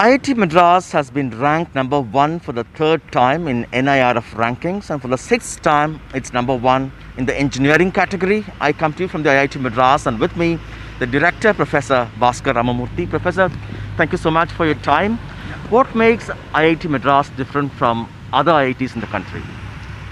IIT Madras has been ranked number one for the third time in NIRF rankings, and for the sixth time it's number one in the engineering category. I come to you from the IIT Madras, and with me the Director Professor Bhaskar Ramamurthi. Professor, thank you so much for your time. What makes IIT Madras different from other IITs in the country?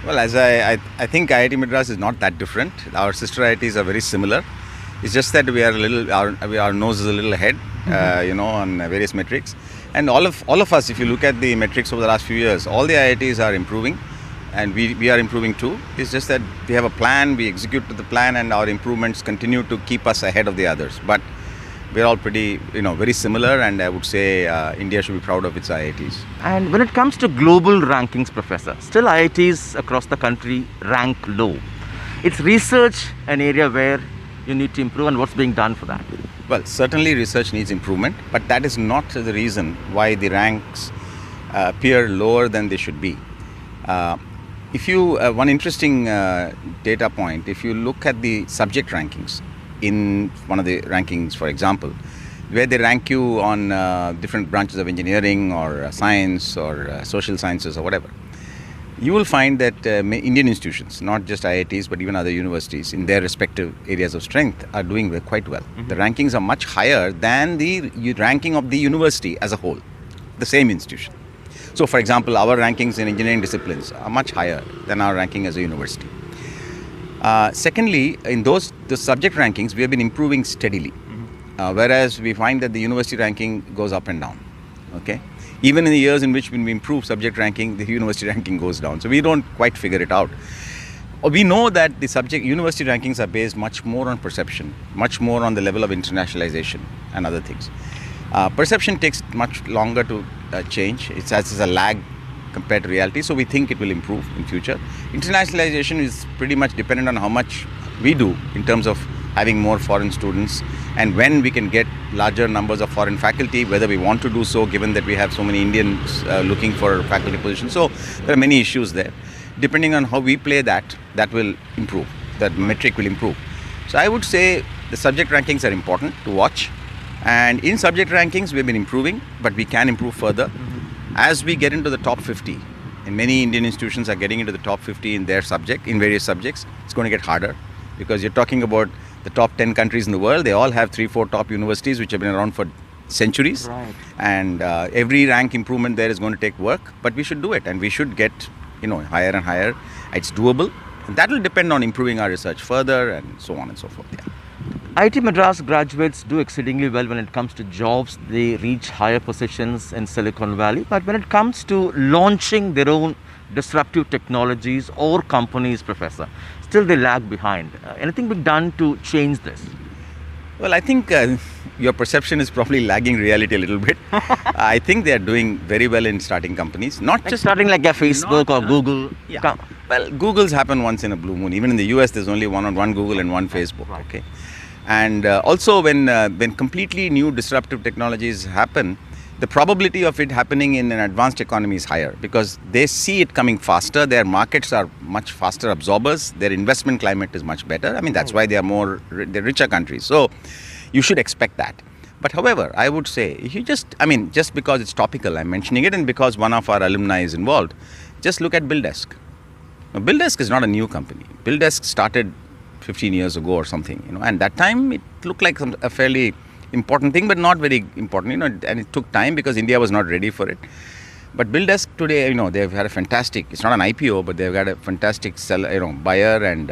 Well, as I think IIT Madras is not that different. Our sister IITs are very similar. It's just that we are a little, our nose is a little ahead, on various metrics. And all of us, if you look at the metrics over the last few years, all the IITs are improving, and we are improving too. It's just that we have a plan, we execute to the plan, and our improvements continue to keep us ahead of the others. But we're all pretty, very similar, and I would say India should be proud of its IITs. And when it comes to global rankings, Professor, still IITs across the country rank low. Is research an area where you need to improve, and what's being done for that? Well, certainly research needs improvement, but that is not the reason why the ranks appear lower than they should be. One interesting data point, if you look at the subject rankings in one of the rankings, for example, where they rank you on different branches of engineering or science or social sciences or whatever, you will find that Indian institutions, not just IITs but even other universities in their respective areas of strength, are doing quite well. The rankings are much higher than the ranking of the university as a whole, the same institution. So for example, our rankings in engineering disciplines are much higher than our ranking as a university. Secondly, in the subject rankings, we have been improving steadily, whereas we find that the university ranking goes up and down. Okay. Even in the years in which when we improve subject ranking, the university ranking goes down. So we don't quite figure it out. We know that the university rankings are based much more on perception, much more on the level of internationalization and other things. Perception takes much longer to change. It's a lag compared to reality. So we think it will improve in future. Internationalization is pretty much dependent on how much we do in terms of having more foreign students, and when we can get larger numbers of foreign faculty, whether we want to do so given that we have so many Indians looking for faculty positions. So there are many issues there. Depending on how we play that will improve, that metric will improve. So I would say the subject rankings are important to watch, and in subject rankings we have been improving, but we can improve further. As we get into the top 50, and many Indian institutions are getting into the top 50 in their subject, in various subjects, it's going to get harder, because you're talking about the top 10 countries in the world. They all have 3-4 top universities which have been around for centuries. Right. And every rank improvement there is going to take work, but we should do it, and we should get higher and higher. It's doable, and that will depend on improving our research further and so on and so forth. Yeah. IIT Madras graduates do exceedingly well when it comes to jobs. They reach higher positions in Silicon Valley, but when it comes to launching their own disruptive technologies or companies, Professor, still they lag behind. Anything being done to change this? Well, I think your perception is probably lagging reality a little bit. I think they are doing very well in starting companies, not just starting like a Facebook or Google. Yeah. Well, Googles happen once in a blue moon. Even in the US, there's only one Google and one Facebook. Right. Okay, and also when completely new disruptive technologies happen, the probability of it happening in an advanced economy is higher, because they see it coming faster. Their markets are much faster absorbers. Their investment climate is much better. I mean, that's why they're richer countries. So you should expect that. But however, I would say, just because it's topical, I'm mentioning it, and because one of our alumni is involved, just look at BillDesk. Now, BillDesk is not a new company. BillDesk started 15 years ago or something, and that time it looked like a fairly important thing, but not very important, and it took time because India was not ready for it. But BillDesk today, they've had a fantastic, it's not an IPO, but they've got a fantastic buyer, and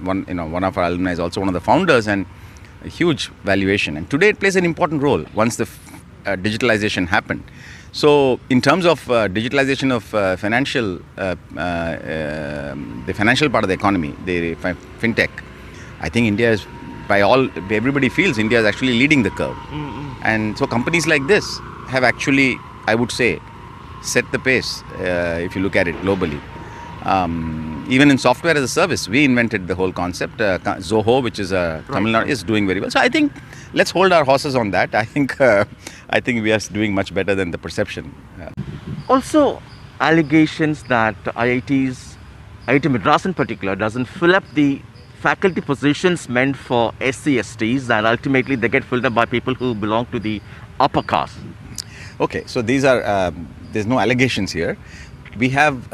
one of our alumni is also one of the founders, and a huge valuation. And today it plays an important role once the digitalization happened. So in terms of digitalization of the financial part of the economy, the fintech, I think India is, everybody feels India is actually leading the curve. And so companies like this have actually, I would say, set the pace if you look at it globally. Even in software as a service, we invented the whole concept. Zoho, which is Tamil Nadu, is doing very well. So I think let's hold our horses on that. I think we are doing much better than the perception. Also, allegations that IIT Madras in particular, doesn't fill up the faculty positions meant for SC/STs, and ultimately they get filled up by people who belong to the upper caste. Okay, so these are, there's no allegations here. We have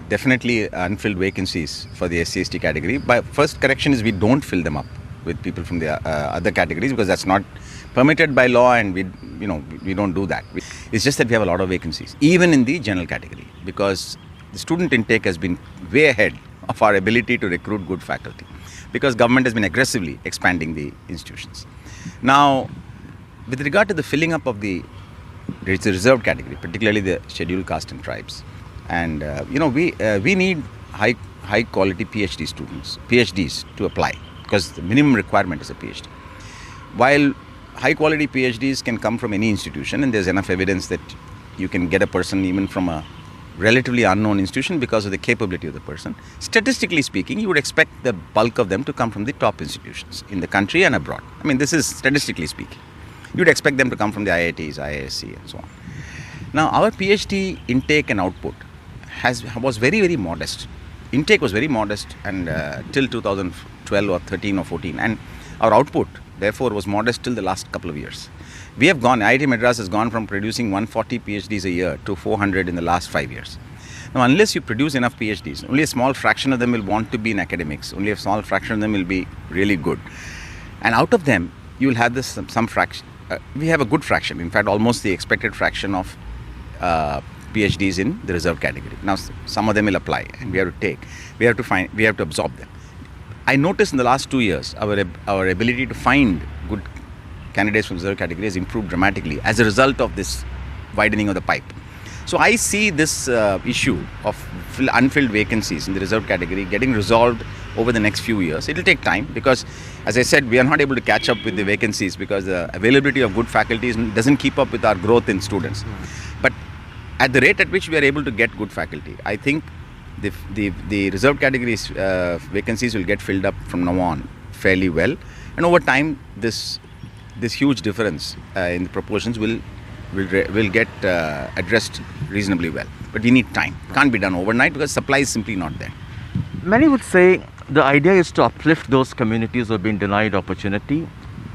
definitely unfilled vacancies for the SC/ST category. But first correction is we don't fill them up with people from the other categories, because that's not permitted by law, and we don't do that. It's just that we have a lot of vacancies, even in the general category, because the student intake has been way ahead of our ability to recruit good faculty, because government has been aggressively expanding the institutions. Now, with regard to the filling up of the reserved category, particularly the scheduled caste and tribes, and we need high quality PhDs to apply, because the minimum requirement is a PhD. While high quality PhDs can come from any institution, and there's enough evidence that you can get a person even from a relatively unknown institution because of the capability of the person. Statistically speaking, you would expect the bulk of them to come from the top institutions in the country and abroad. I mean, this is statistically speaking. You'd expect them to come from the IITs, IISc, and so on. Now, our PhD intake and output was very, very modest. Intake was very modest, and till 2012 or 13 or 14, and our output, therefore, was modest till the last couple of years. We have gone, IIT Madras has gone from producing 140 PhDs a year to 400 in the last 5 years. Now, unless you produce enough PhDs, only a small fraction of them will want to be in academics. Only a small fraction of them will be really good. And out of them, you will have some fraction. We have a good fraction. In fact, almost the expected fraction of PhDs in the reserved category. Now, some of them will apply, and we have to absorb them. I noticed in the last 2 years, our ability to find good candidates from the reserved category has improved dramatically as a result of this widening of the pipe. So I see this issue of unfilled vacancies in the reserved category getting resolved over the next few years. It will take time, because, as I said, we are not able to catch up with the vacancies, because the availability of good faculty doesn't keep up with our growth in students. But at the rate at which we are able to get good faculty, I think the reserved categories vacancies will get filled up from now on fairly well, and over time this huge difference in the proportions will get addressed reasonably well. But we need time. Can't be done overnight, because supply is simply not there. Many would say the idea is to uplift those communities who have been denied opportunity.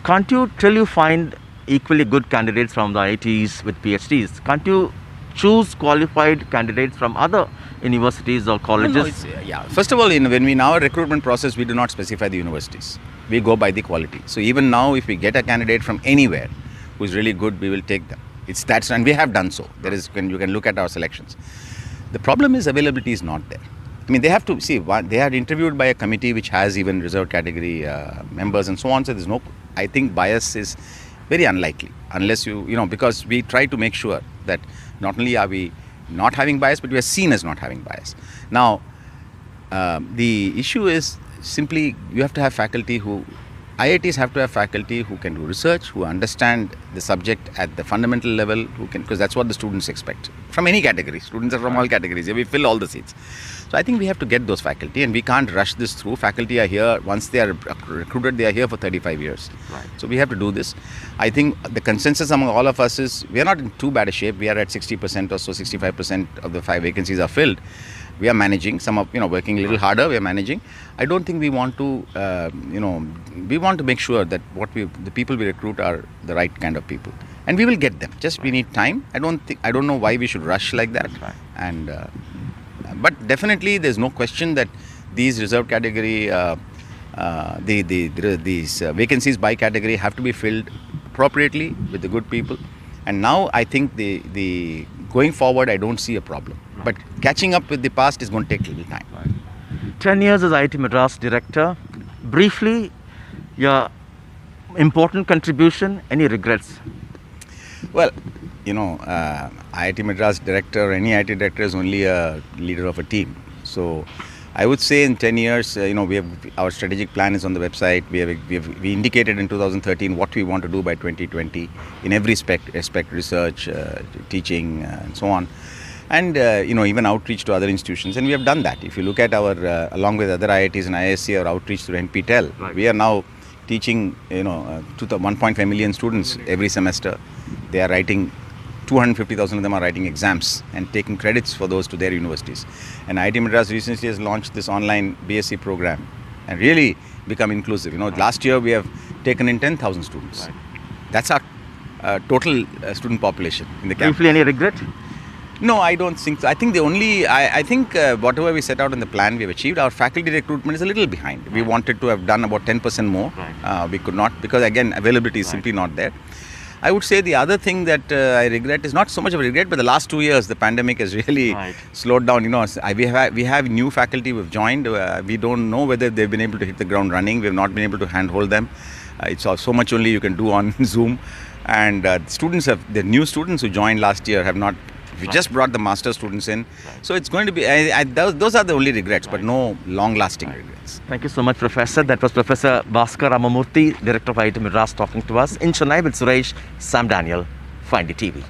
Can't you, till you find equally good candidates from the IITs with PhDs, can't you choose qualified candidates from other universities or colleges? No, first of all, when we in our recruitment process, we do not specify the universities. We go by the quality. So even now, if we get a candidate from anywhere who is really good, we will take them. And we have done so. You can look at our selections. The problem is availability is not there. I mean, they have to see. They are interviewed by a committee which has even reserved category members and so on. So there's no. I think bias is very unlikely, unless because we try to make sure that not only are we not having bias, but we are seen as not having bias. Now, the issue is simply you have to have faculty IITs have to have faculty who can do research, who understand the subject at the fundamental level, because that's what the students expect from any category. Students are from all categories. We fill all the seats. So I think we have to get those faculty, and we can't rush this through. Faculty are here. Once they are recruited, they are here for 35 years. Right. So we have to do this. I think the consensus among all of us is we are not in too bad a shape. We are at 60% or so, 65% of the 5 vacancies are filled. We are managing. Some of working a little harder. We are managing. I don't think we want to. We want to make sure that the people we recruit are the right kind of people, and we will get them. Just we need time. I don't know why we should rush like that. That's right. And but definitely, there's no question that these reserved category, these vacancies by category have to be filled appropriately with the good people. And now I think the going forward, I don't see a problem. But catching up with the past is going to take a little time. Right. 10 years as IIT Madras director. Briefly, your important contribution, any regrets? Well, IIT Madras director, any IIT director is only a leader of a team. So I would say in 10 years, our strategic plan is on the website. We indicated in 2013 what we want to do by 2020 in every aspect, research, teaching, and so on. And even outreach to other institutions, and we have done that. If you look at our, along with other IITs and IISc, our outreach through NPTEL, right. We are now teaching, to the 1.5 million students every semester. They are writing, 250,000 of them are writing exams and taking credits for those to their universities. And IIT Madras recently has launched this online BSc program and really become inclusive. Last year we have taken in 10,000 students. Right. That's our total student population in the Do you campus. feel any regret? No, I don't think so. I think the only, I think whatever we set out in the plan, we have achieved. Our faculty recruitment is a little behind. We wanted to have done about 10% more. Right. We could not, because again, availability is simply not there. I would say the other thing that I regret is not so much of a regret, but the last 2 years, the pandemic has really Right. slowed down. You know, we have new faculty who have joined. We don't know whether they've been able to hit the ground running. We have not been able to handhold them. It's so much only you can do on Zoom. And the new students who joined last year have not. We just brought the master students in. So it's going to be, those are the only regrets, but no long-lasting regrets. Thank you so much, Professor. That was Professor Bhaskar Ramamurthi, Director of IIT Madras, talking to us in Chennai with Suresh, Sam Daniel, for NDTV.